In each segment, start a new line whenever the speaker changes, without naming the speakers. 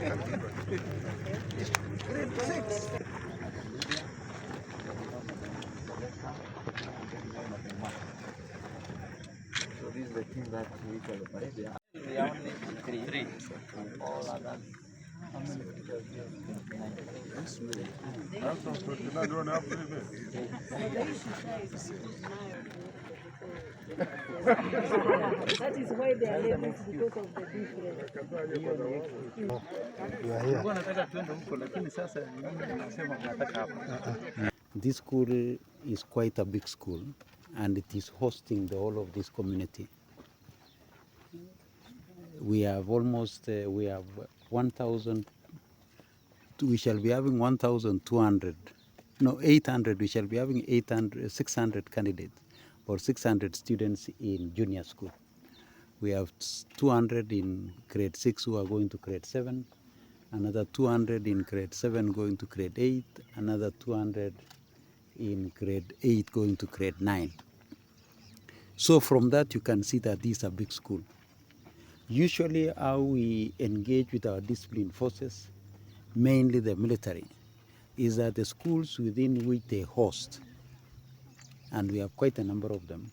So this is the thing that we celebrate. We have only three. All others.
That is why they are labeled because of the difference.
This school is quite a big school, and it is hosting the whole of this community. We have almost, we have 1,000, we shall be having 1,200, no, 800, we shall be having 600 candidates or 600 students in junior school. We have 200 in grade 6 who are going to grade 7, another 200 in grade 7 going to grade 8, another 200 in grade 8 going to grade 9. So from that you can see that this is a big school. Usually how we engage with our discipline forces, mainly the military, is that the schools within which they host, and we have quite a number of them,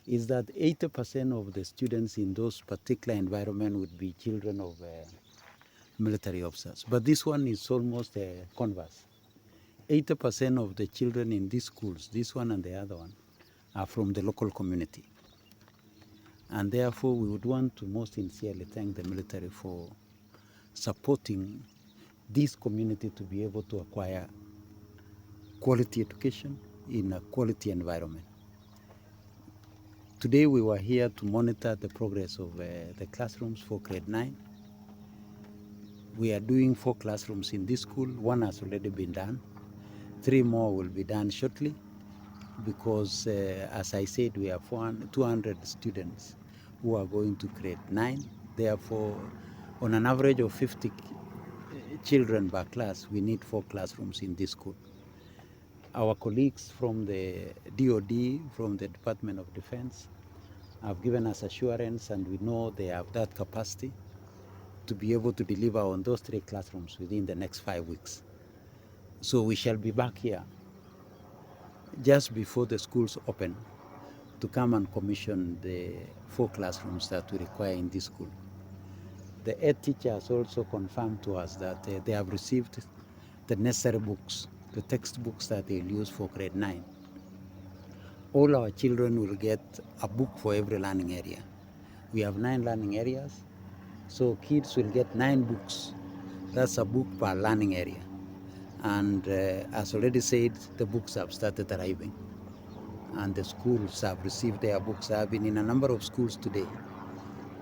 is that 80% of the students in those particular environment would be children of military officers. But this one is almost a converse. 80% of the children in these schools, this one and the other one, are from the local community. And therefore we would want to most sincerely thank the military for supporting this community to be able to acquire quality education in a quality environment. Today we were here to monitor the progress of the classrooms for grade 9. We are doing 4 classrooms in this school. 1 has already been done. 3 more will be done shortly because, as I said, we have 200 students who are going to grade 9. Therefore, on an average of 50 children per class, we need 4 classrooms in this school. Our colleagues from the DOD, from the Department of Defense, have given us assurance, and we know they have that capacity to be able to deliver on those 3 classrooms within the next 5 weeks. So we shall be back here just before the schools open to come and commission the 4 classrooms that we require in this school. The head teacher has also confirmed to us that they have received the necessary books, the textbooks that they'll use for grade 9. All our children will get a book for every learning area. We have 9 learning areas, so kids will get 9 books. That's a book per learning area. And as already said, the books have started arriving. And the schools have received their books. I have been in a number of schools today,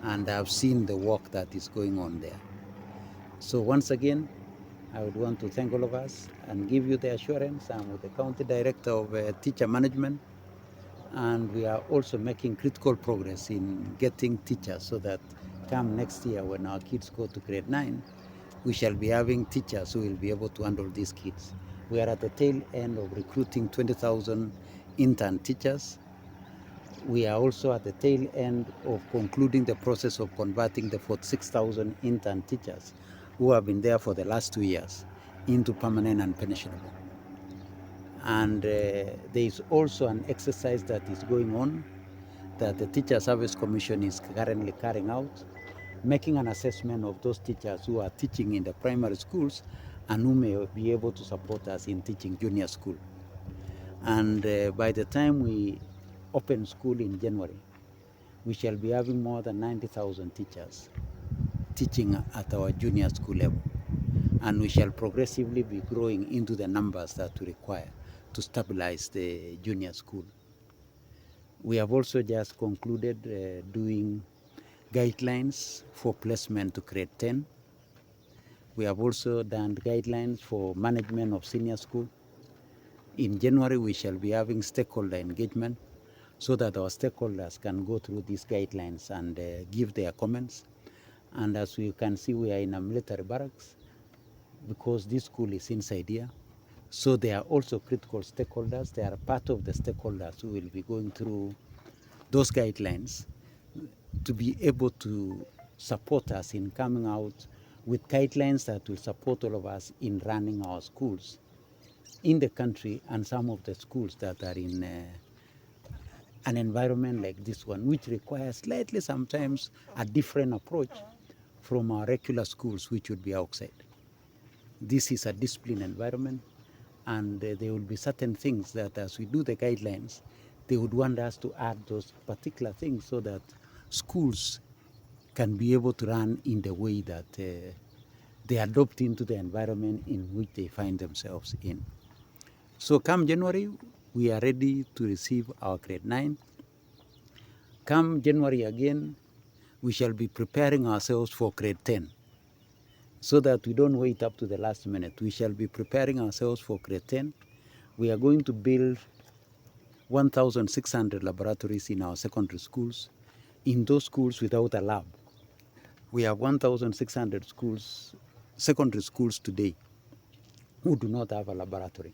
and I have seen the work that is going on there. So once again, I would want to thank all of us and give you the assurance. I'm with the County Director of Teacher Management, and we are also making critical progress in getting teachers so that come next year when our kids go to grade 9, we shall be having teachers who will be able to handle these kids. We are at the tail end of recruiting 20,000 intern teachers. We are also at the tail end of concluding the process of converting the 46,000 intern teachers who have been there for the last 2 years into permanent and pensionable. And there is also an exercise that is going on that the Teacher Service Commission is currently carrying out, making an assessment of those teachers who are teaching in the primary schools and who may be able to support us in teaching junior school. And by the time we open school in January, we shall be having more than 90,000 teachers teaching at our junior school level. And we shall progressively be growing into the numbers that we require to stabilize the junior school. We have also just concluded doing guidelines for placement to grade 10. We have also done guidelines for management of senior school. In January, we shall be having stakeholder engagement so that our stakeholders can go through these guidelines and give their comments. And as we can see, we are in a military barracks because this school is inside here. So they are also critical stakeholders. They are part of the stakeholders who will be going through those guidelines to be able to support us in coming out with guidelines that will support all of us in running our schools in the country and some of the schools that are in an environment like this one, which requires slightly sometimes a different approach from our regular schools, which would be outside. This is a disciplined environment, and there will be certain things that as we do the guidelines, they would want us to add those particular things so that schools can be able to run in the way that they adopt into the environment in which they find themselves in. So come January, we are ready to receive our grade 9. Come January again, we shall be preparing ourselves for grade 10 so that we don't wait up to the last minute. We shall be preparing ourselves for grade 10. We are going to build 1,600 laboratories in our secondary schools, in those schools without a lab. We have 1,600 schools, secondary schools today, who do not have a laboratory.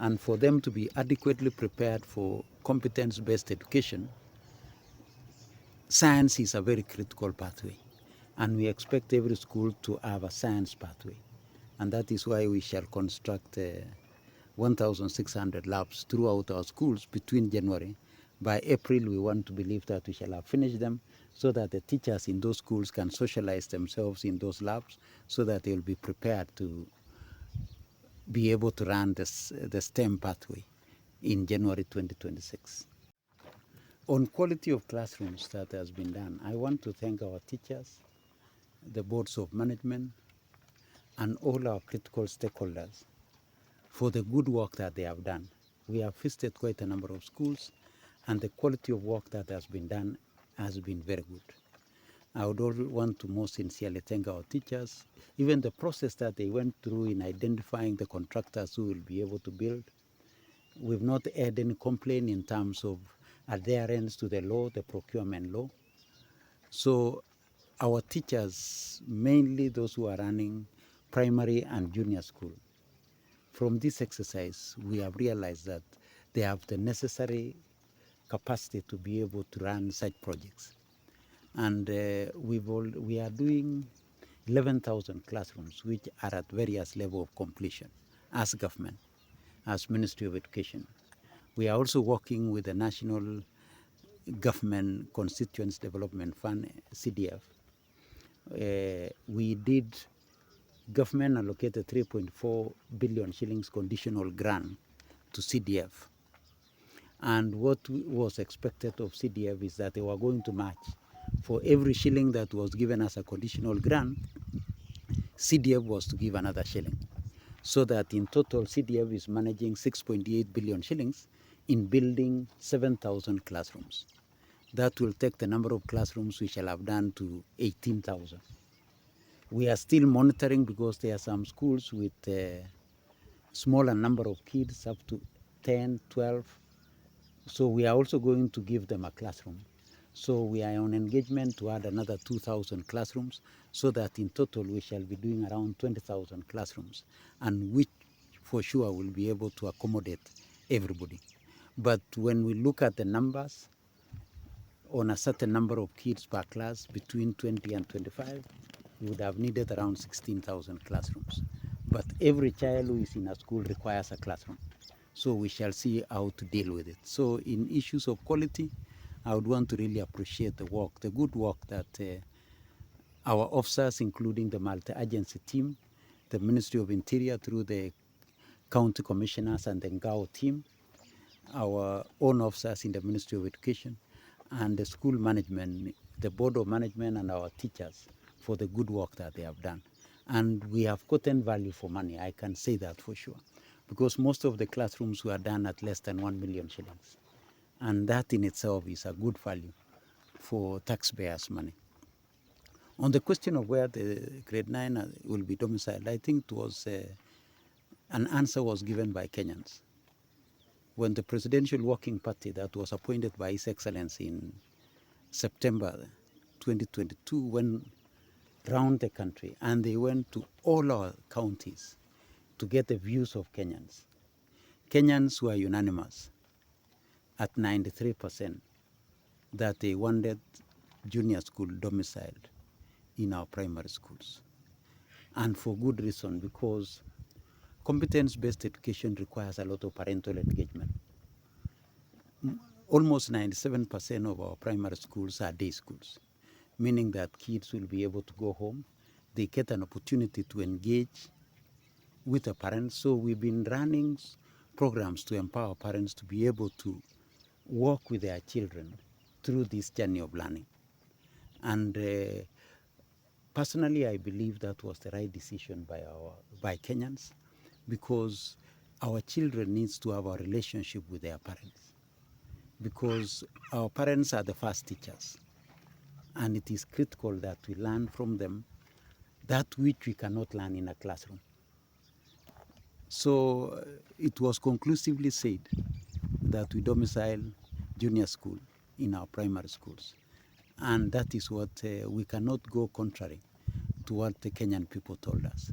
And for them to be adequately prepared for competence-based education, science is a very critical pathway. And we expect every school to have a science pathway. And that is why we shall construct 1,600 labs throughout our schools between January. By April, we want to believe that we shall have finished them so that the teachers in those schools can socialize themselves in those labs so that they will be prepared to be able to run the STEM pathway in January 2026. On quality of classrooms that has been done, I want to thank our teachers, the boards of management, and all our critical stakeholders for the good work that they have done. We have visited quite a number of schools, and the quality of work that has been done has been very good. I would also want to most sincerely thank our teachers, even the process that they went through in identifying the contractors who will be able to build. We've not had any complaint in terms of adherence to the law, the procurement law. So our teachers, mainly those who are running primary and junior school, from this exercise, we have realized that they have the necessary capacity to be able to run such projects. And we are doing 11,000 classrooms, which are at various levels of completion as government, as Ministry of Education. We are also working with the National Government Constituents Development Fund, CDF. We did, government allocated 3.4 billion shillings conditional grant to CDF. And what was expected of CDF is that they were going to match. For every shilling that was given as a conditional grant, CDF was to give another shilling. So that in total, CDF is managing 6.8 billion shillings in building 7,000 classrooms. That will take the number of classrooms we shall have done to 18,000. We are still monitoring because there are some schools with a smaller number of kids, up to 10, 12. So we are also going to give them a classroom. So we are on engagement to add another 2,000 classrooms so that in total we shall be doing around 20,000 classrooms, and which for sure will be able to accommodate everybody. But when we look at the numbers, on a certain number of kids per class, between 20 and 25, we would have needed around 16,000 classrooms. But every child who is in a school requires a classroom. So we shall see how to deal with it. So in issues of quality, I would want to really appreciate the work, the good work that our officers, including the multi-agency team, the Ministry of Interior through the county commissioners and the Ngao team, our own officers in the Ministry of Education, and the school management, the board of management, and our teachers for the good work that they have done. And we have gotten value for money, I can say that for sure, because most of the classrooms were done at less than 1 million shillings. And that in itself is a good value for taxpayers' money. On the question of where the grade 9 will be domiciled, I think it was an answer was given by Kenyans. When the Presidential Working Party that was appointed by His Excellency in September 2022 went round the country, and they went to all our counties to get the views of Kenyans. Kenyans were unanimous at 93% that they wanted junior school domiciled in our primary schools. and for good reason, because competence-based education requires a lot of parental engagement. Almost 97% of our primary schools are day schools, meaning that kids will be able to go home. They get an opportunity to engage with the parents. So we've been running programs to empower parents to be able to work with their children through this journey of learning. And personally, I believe that was the right decision by Kenyans, because our children needs to have a relationship with their parents, because our parents are the first teachers, and it is critical that we learn from them that which we cannot learn in a classroom. So it was conclusively said that we domicile junior school in our primary schools, and that is what we cannot go contrary to what the Kenyan people told us.